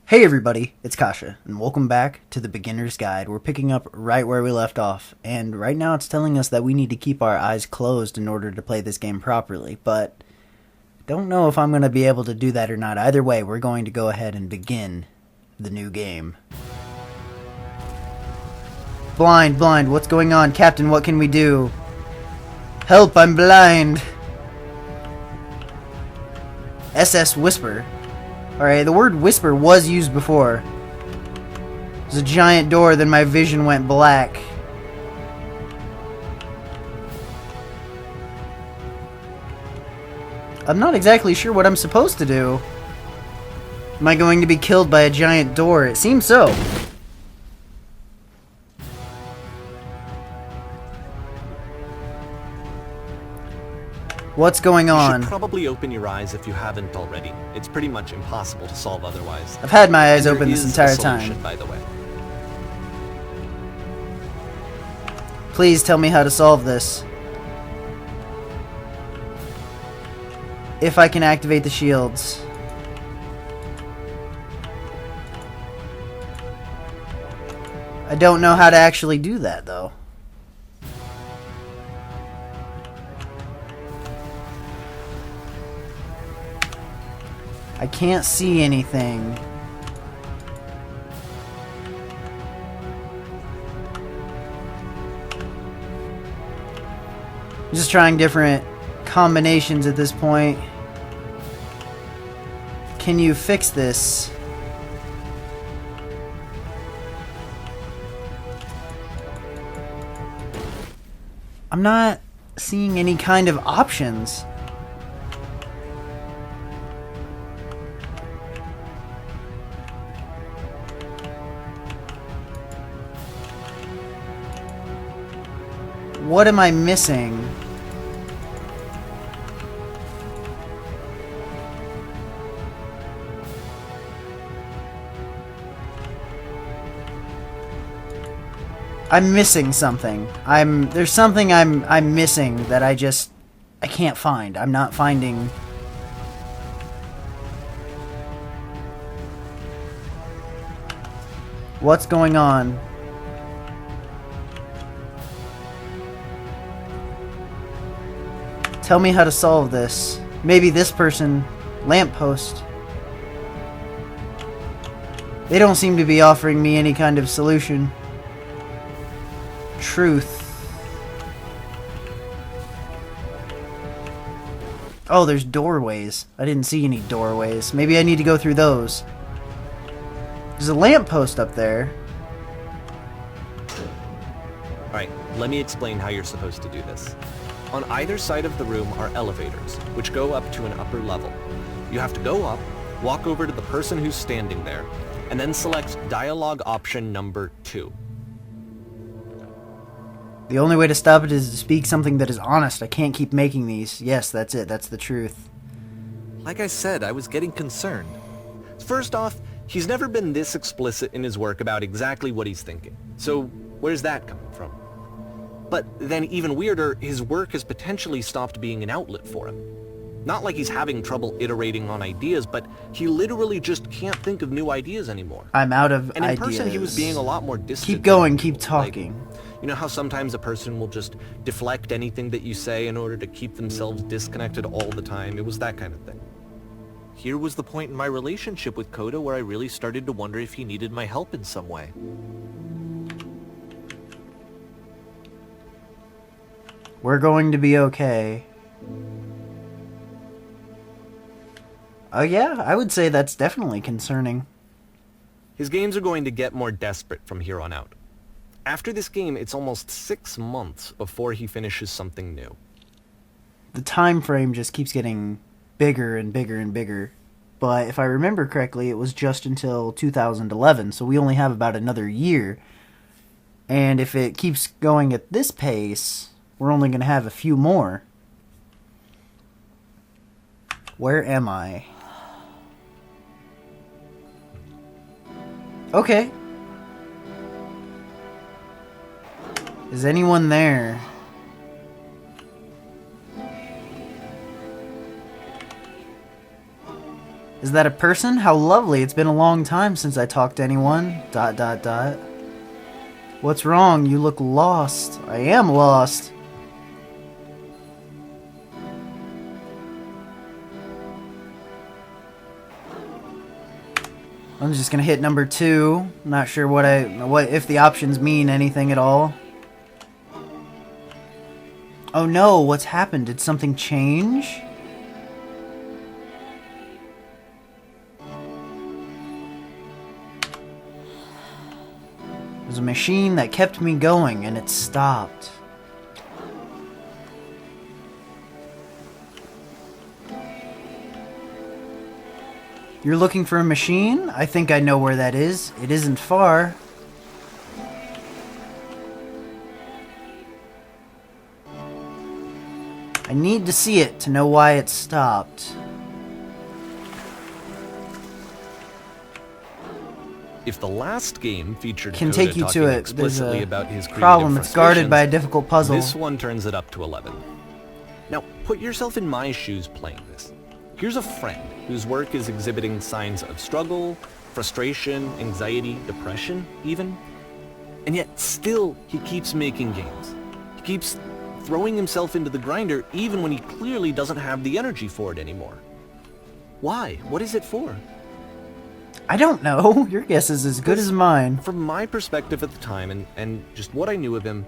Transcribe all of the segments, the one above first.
Hey everybody, it's Kasha, and welcome back to the Beginner's Guide. We're picking up right where we left off, and right now it's telling us that we need to keep our eyes closed in order to play this game properly, but don't know if I'm going to be able to do that or not. Either way, we're going to go ahead and begin the new game. Blind, what's going on? Captain, what can we do? Help, I'm blind! SS Whisper. Alright, the word whisper was used before. There's a giant door, then my vision went black. I'm not exactly sure what I'm supposed to do. Am I going to be killed by a giant door? It seems so. What's going on? You should probably open your eyes if you haven't already. It's pretty much impossible to solve otherwise. I've had my eyes open this entire time. By the way. Please tell me how to solve this. If I can activate the shields. I don't know how to actually do that, though. I can't see anything. I'm just trying different combinations at this point. Can you fix this? I'm not seeing any kind of options. What am I missing? I'm missing something. There's something I'm missing that I can't find. I'm not finding. What's going on? Tell me how to solve this. Maybe this person, lamppost. They don't seem to be offering me any kind of solution. Truth. Oh, there's doorways. I didn't see any doorways. Maybe I need to go through those. There's a lamppost up there. Alright, let me explain how you're supposed to do this. On either side of the room are elevators, which go up to an upper level. You have to go up, walk over to the person who's standing there, and then select dialogue option number 2. The only way to stop it is to speak something that is honest. I can't keep making these. Yes, that's it. That's the truth. Like I said, I was getting concerned. First off, he's never been this explicit in his work about exactly what he's thinking. So, where's that coming from? But then even weirder, his work has potentially stopped being an outlet for him. Not like he's having trouble iterating on ideas, but he literally just can't think of new ideas anymore. I'm out of ideas. And in person he was being a lot more distant. Keep going, keep talking. Like, you know how sometimes a person will just deflect anything that you say in order to keep themselves disconnected all the time? It was that kind of thing. Here was the point in my relationship with Koda where I really started to wonder if he needed my help in some way. We're going to be okay. Oh yeah, I would say that's definitely concerning. His games are going to get more desperate from here on out. After this game, it's almost 6 months before he finishes something new. The time frame just keeps getting bigger and bigger and bigger. But if I remember correctly, it was just until 2011, so we only have about another year. And if it keeps going at this pace, we're only going to have a few more. Where am I? Okay. Is anyone there? Is that a person? How lovely. It's been a long time since I talked to anyone. ... What's wrong? You look lost. I am lost. I'm just gonna hit number 2. Not sure what if the options mean anything at all. Oh no, what's happened? Did something change? It was a machine that kept me going, and it stopped. You're looking for a machine? I think I know where that is. It isn't far. I need to see it to know why it stopped. If the last game featured Can Coda take you talking to it. explicitly There's about his a creative problem. It's guarded by a frustrations, difficult puzzle. this one turns it up to 11. Now, put yourself in my shoes playing this. Here's a friend whose work is exhibiting signs of struggle, frustration, anxiety, depression, even. And yet, still, he keeps making games. He keeps throwing himself into the grinder even when he clearly doesn't have the energy for it anymore. Why? What is it for? I don't know. Your guess is as good as mine. From my perspective at the time, and just what I knew of him,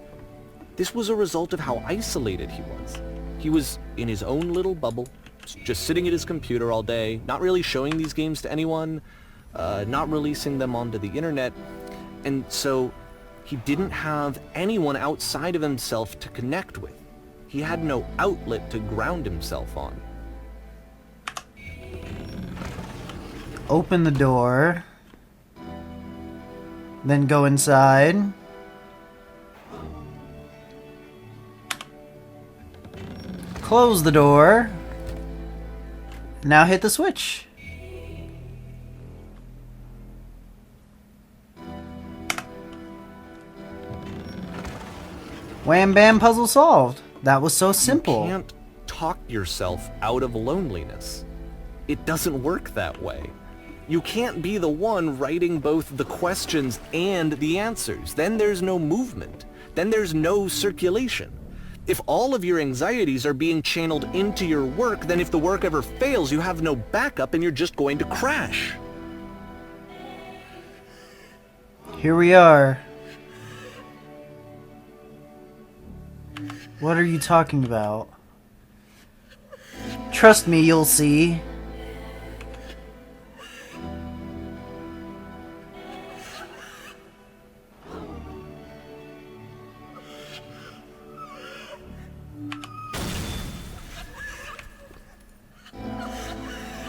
this was a result of how isolated he was. He was in his own little bubble, just sitting at his computer all day, not really showing these games to anyone, not releasing them onto the internet, and so he didn't have anyone outside of himself to connect with. He had no outlet to ground himself on. Open the door. Then go inside. Close the door. Now hit the switch. Wham bam, puzzle solved. That was so simple. You can't talk yourself out of loneliness. It doesn't work that way. You can't be the one writing both the questions and the answers. Then there's no movement. Then there's no circulation. If all of your anxieties are being channeled into your work, then if the work ever fails, you have no backup and you're just going to crash. Here we are. What are you talking about? Trust me, you'll see.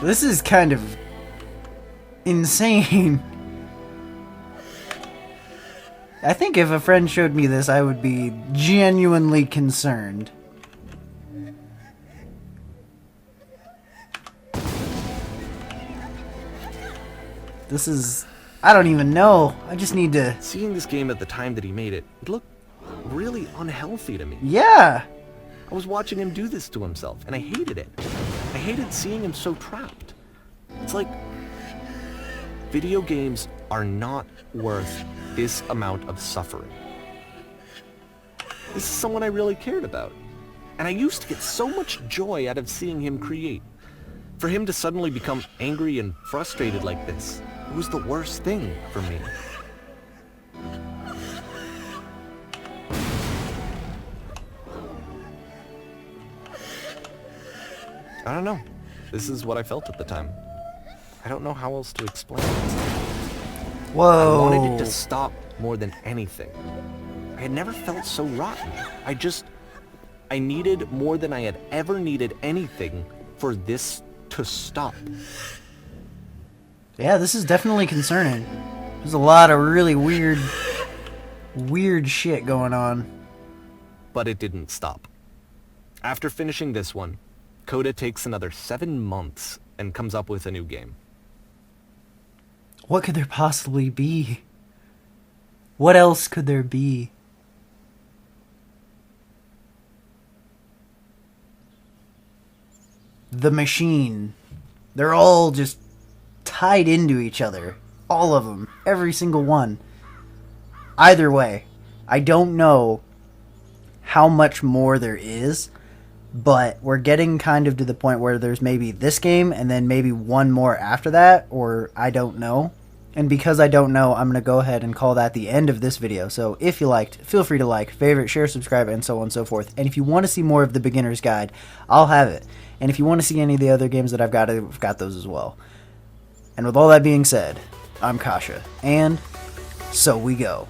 This is kind of insane. I think if a friend showed me this, I would be genuinely concerned. This is... I don't even know. I just need to... Seeing this game at the time that he made it, it looked really unhealthy to me. Yeah! I was watching him do this to himself, and I hated it. I hated seeing him so trapped. It's like, video games are not worth this amount of suffering. This is someone I really cared about. And I used to get so much joy out of seeing him create. For him to suddenly become angry and frustrated like this, it was the worst thing for me. I don't know. This is what I felt at the time. I don't know how else to explain it. Whoa. I wanted it to stop more than anything. I had never felt so rotten. I needed more than I had ever needed anything for this to stop. Yeah, this is definitely concerning. There's a lot of really weird shit going on. But it didn't stop. After finishing this one, Coda takes another 7 months and comes up with a new game. What could there possibly be? What else could there be? The machine. They're all just tied into each other. All of them. Every single one. Either way, I don't know how much more there is, but we're getting kind of to the point where there's maybe this game and then maybe one more after that, or I don't know. And because I don't know, I'm going to go ahead and call that the end of this video. So if you liked, feel free to like, favorite, share, subscribe, and so on and so forth. And if you want to see more of the beginner's guide, I'll have it. And if you want to see any of the other games that I've got those as well. And with all that being said, I'm Kasha, and so we go.